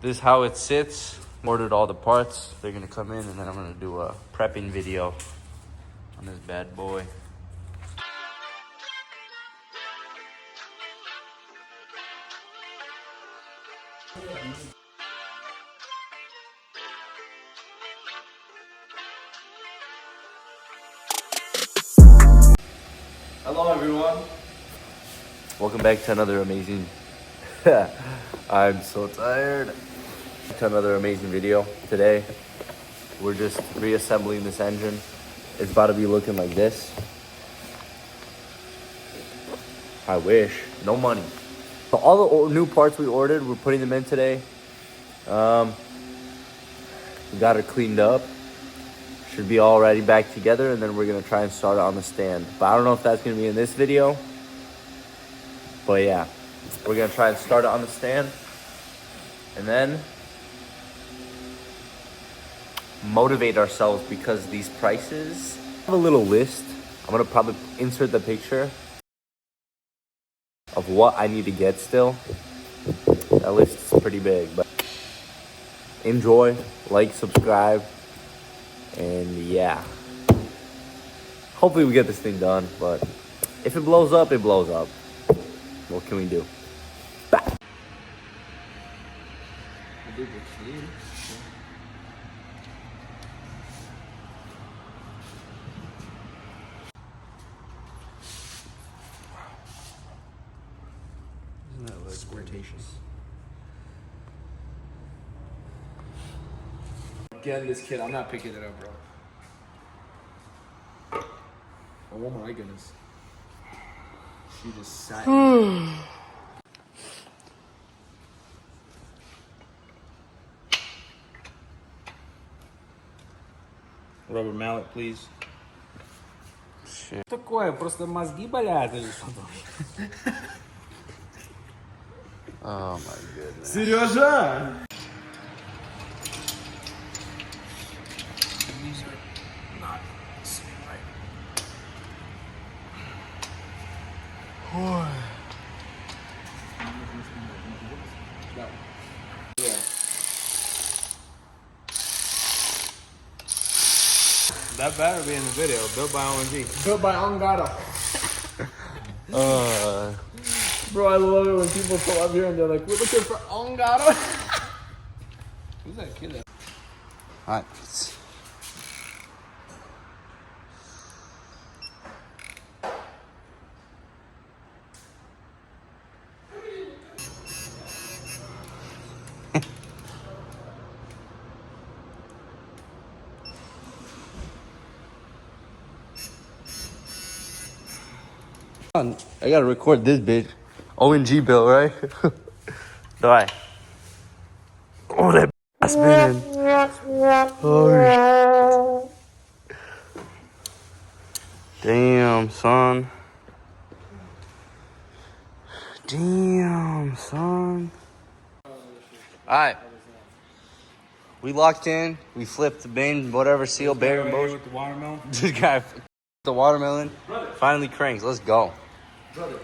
This is how it sits. Ordered all the parts. They're gonna come in and then I'm gonna do a prepping video on this bad boy. Hello everyone. Welcome back to another amazing I'm so tired. To another amazing video. Today we're just reassembling this engine. It's about to be looking like this. I wish. No money. So all the new parts we ordered, we're putting them in today. We got it cleaned up. Should be all ready back together, and then we're gonna try and start it on the stand. But I don't know if that's gonna be in this video. But yeah, we're gonna try and start it on the stand, and then motivate ourselves because these prices. I have a little list. I'm gonna probably insert the picture of what I need to get still. That list is pretty big, but enjoy, like, subscribe, and yeah. Hopefully we get this thing done, but if it blows up, it blows up. What can we do? Bah. Isn't that like squirtacious? Again, this kid, I'm not picking it up, bro. Oh my goodness. She just sat. Rubber mallet, please. Shit. Такое, просто мозги болят или что? Oh my goodness. Сережа! These are not sitting right. Yeah. That better be in the video. Built by ONG. Built by Ongado. Bro, I love it when people pull up here and they're like, we're looking for Ongado. Who's that kid? Alright. I gotta record this bitch. ONG bill, right? Die. Oh, that spinning. Oh, damn, son. Damn, son. Alright. We locked in. We flipped the bin, whatever, seal, bearing, motion. With the watermelon? This guy, the watermelon, finally cranks. Let's go. Brother.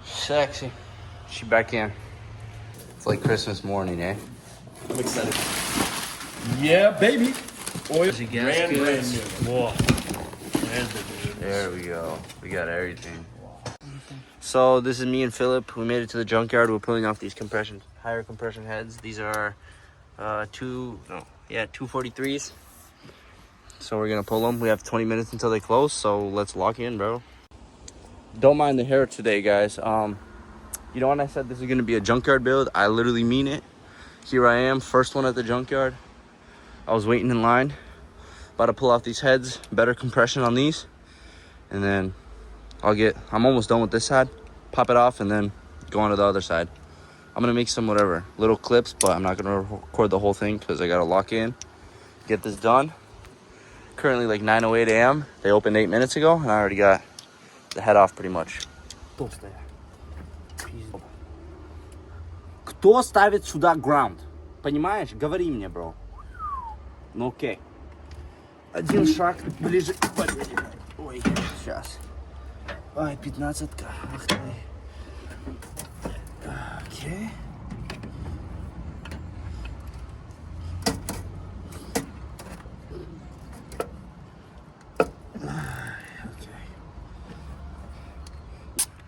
Sexy. She back in. It's like Christmas morning, eh? I'm excited. Yeah, baby. Oil. Brand new. Whoa. There we go. We got everything. So this is me and Philip. We made it to the junkyard. We're pulling off these higher compression heads. These are 243s. So we're gonna pull them. We have 20 minutes until they close, so let's lock in, bro. Don't mind the hair today, guys. You know when I said this is gonna be a junkyard build, I literally mean it. Here I am, first one at the junkyard. I was waiting in line, about to pull off these heads, better compression on these, and then I'm almost done with this side, pop it off, and then go on to the other side. I'm gonna make some little clips, but I'm not gonna record the whole thing because I gotta lock in, get this done. Currently like 9:08 a.m. They opened 8 minutes ago, and I already got the head off pretty much. Кто ставит сюда ground? Понимаешь? Говори мне, бро. Ну окей. Один шаг ближе к победе. Ой, сейчас. Ай, 15-ка. Ах ты. Окей.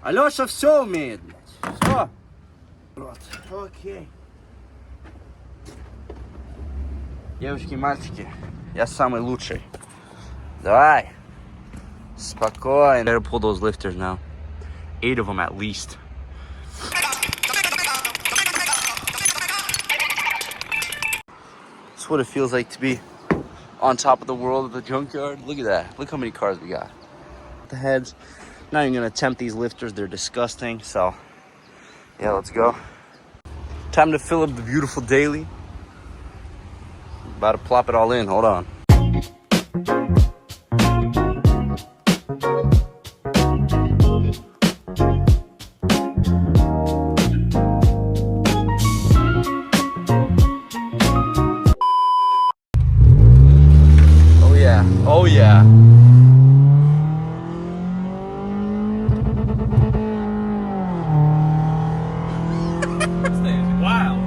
Алёша все умеет, блядь. Все. Вот. Окей. Девушки и мальчики, я самый лучший. Давай. Спокойно. Better pull those lifters now. 8 of them at least. That's what it feels like to be on top of the world of the junkyard. Look at that. Look how many cars we got. The heads. Not even gonna attempt these lifters. They're disgusting. So, yeah, let's go. Time to fill up the beautiful daily. About to plop it all in. Hold on. Oh yeah. This thing is wild.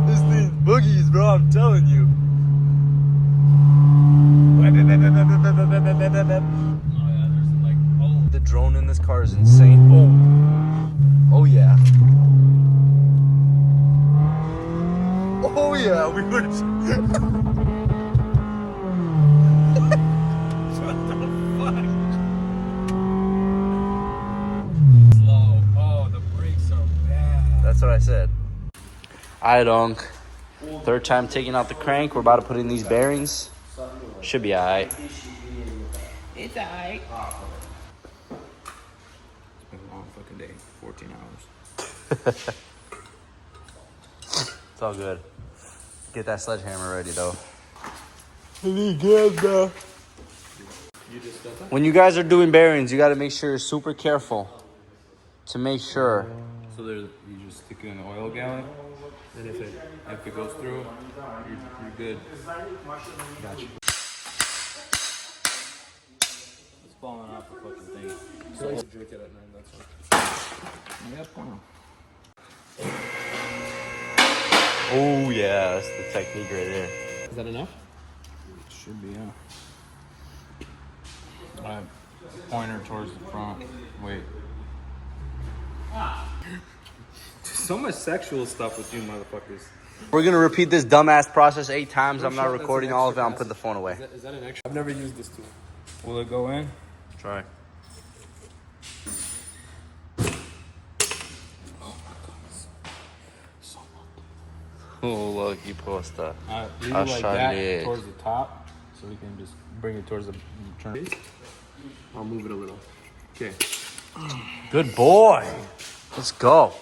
This thing's boogies, bro. I'm telling you. Oh yeah, there's like The drone in this car is insane. Oh yeah. Oh yeah. We were. what the fuck? Slow. Oh, the brakes are bad. That's what I said. Alright, Unc. Third time taking out the crank. We're about to put in these bearings. Should be alright. It's alright. It's been a long fucking day. 14 hours. It's all good. Get that sledgehammer ready, though. You just got that? When you guys are doing bearings, you got to make sure you're super careful to make sure. So there, you just stick it in the oil gallon, and if it goes through, you're good. Gotcha. It's falling off the fucking thing. So I drink it at night. That's all. Yeah, point. Oh yeah, that's the technique right there. Is that enough? It should be, yeah. Alright, pointer towards the front. Wait. So much sexual stuff with you motherfuckers. We're gonna repeat this dumbass process 8 times. I'm sure not that's recording an all of it. extra I'm putting the phone away. Is that an extra? I've never used this tool. Will it go in? Try. Oh, lucky posta. Leave it like that towards the top, so we can just bring it towards the turn. I'll move it a little. Okay. Good boy. Let's go.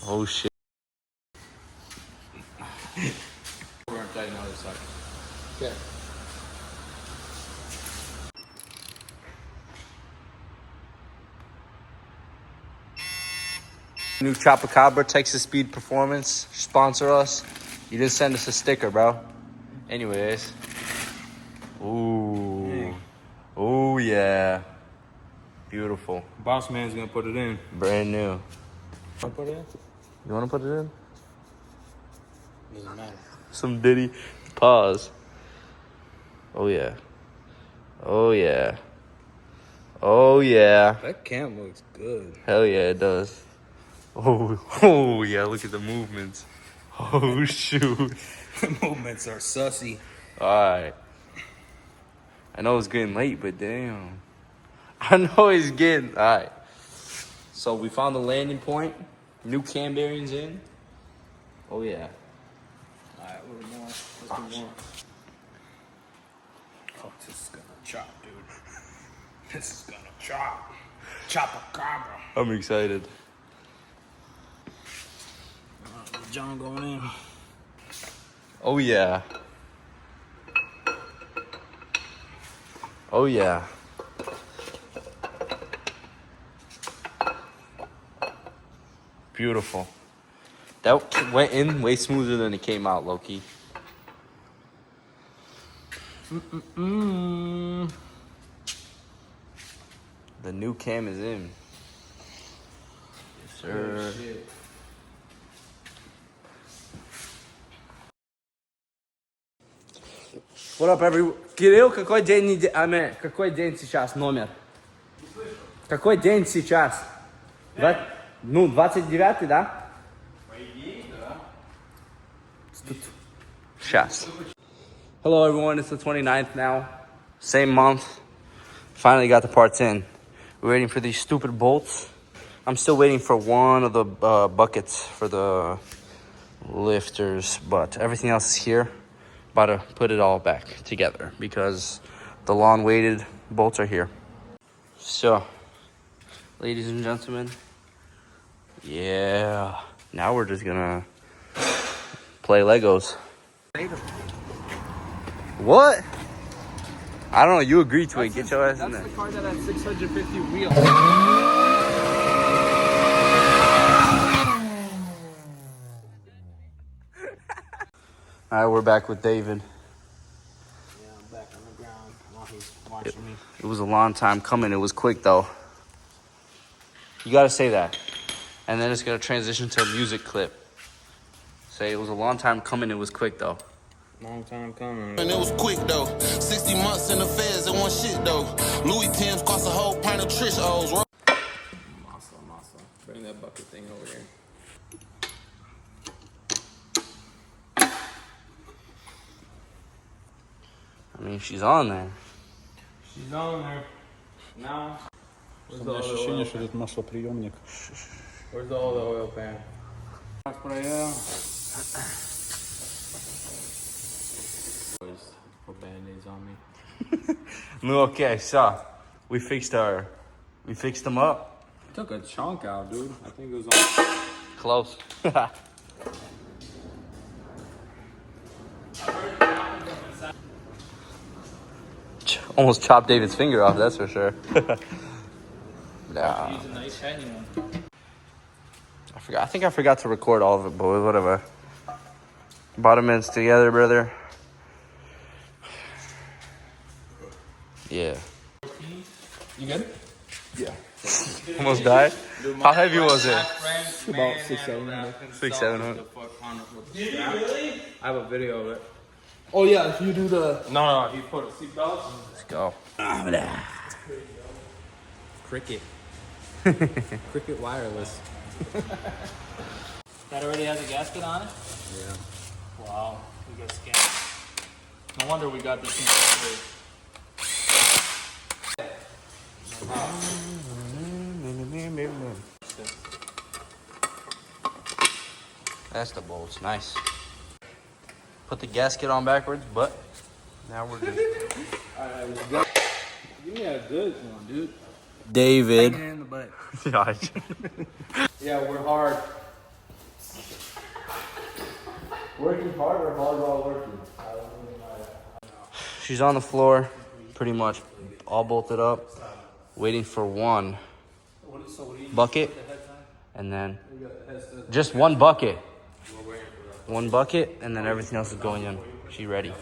Oh shit. We're gonna tighten another side. Okay. New Chopacabra, Texas Speed Performance, sponsor us. You didn't send us a sticker, bro. Anyways. Ooh. Dang. Oh yeah. Beautiful. Boss man's gonna put it in. Brand new. Wanna put it in? You wanna put it in? Doesn't matter. Some Diddy. Pause. Oh yeah. Oh yeah. Oh yeah. That cam looks good. Hell yeah, it does. Oh yeah, look at the movements. Oh shoot. The movements are sussy. Alright. I know it's getting late, but damn. I know it's getting alright. So we found the landing point. New cam bearings in. Oh yeah. Alright, a little more. Let's do more. Oh, this is gonna chop, dude. This is gonna chop. Chopacabra. I'm excited. John going in. Oh yeah. Oh yeah. Beautiful. That went in way smoother than it came out, low-key. The new cam is in. Yes, sir. What up, everyone? Кирилл, какой день недели? Какой день сейчас номер? Какой день сейчас? Ну, 29, да? По идее, да. Сейчас. Hello, everyone. It's the 29th now. Same month. Finally got the parts in. We're waiting for these stupid bolts. I'm still waiting for one of the buckets for the lifters, but everything else is here. About to put it all back together because the long waited bolts are here. So, ladies and gentlemen, yeah, now we're just gonna play Legos. What? I don't know, you agreed to it. Get your ass in there. That's the car that had 650 wheels. All right, we're back with David. Yeah, I'm back on the ground while he's watching me. It was a long time coming. It was quick though. You gotta say that. And then it's gonna transition to a music clip. Say it was a long time coming. It was quick though. Long time coming. And it was quick though. 60 months in the feds, it wasn't shit though. Louis Tim's cost a whole pint of Trish O's. Massa. Bring that bucket thing over here. I mean, she's on there. She's on there. Now, where's У the меня other ощущение, oil что pan? тут маслоприемник. Where's the other oil pan? Boys, put band-aids on me. No, okay, so we fixed them up. Took a chunk out, dude. I think it was on. Close. Almost chopped David's finger off, that's for sure. Nah. Use a nice shiny one. I think I forgot to record all of it, boys. Whatever. Bottom ends together, brother. Yeah. You good? Almost died. How heavy was it? About 600-700. 600-700. Did you really? I have a video of it. Oh yeah, if you do the... No, he put a seatbelt. Let's go. Cricket. Cricket wireless. That already has a gasket on it? Yeah. Wow, we got scanned. No wonder we got this thing for That's the bolts. Nice. Put the gasket on backwards, but now we're good. Give me a good one, dude. David. in the butt. Yeah, we're hard. Working hard or hard while working? She's on the floor, pretty much all bolted up, waiting for one bucket, and then just one bucket. One bucket, and then everything else is going in. She ready.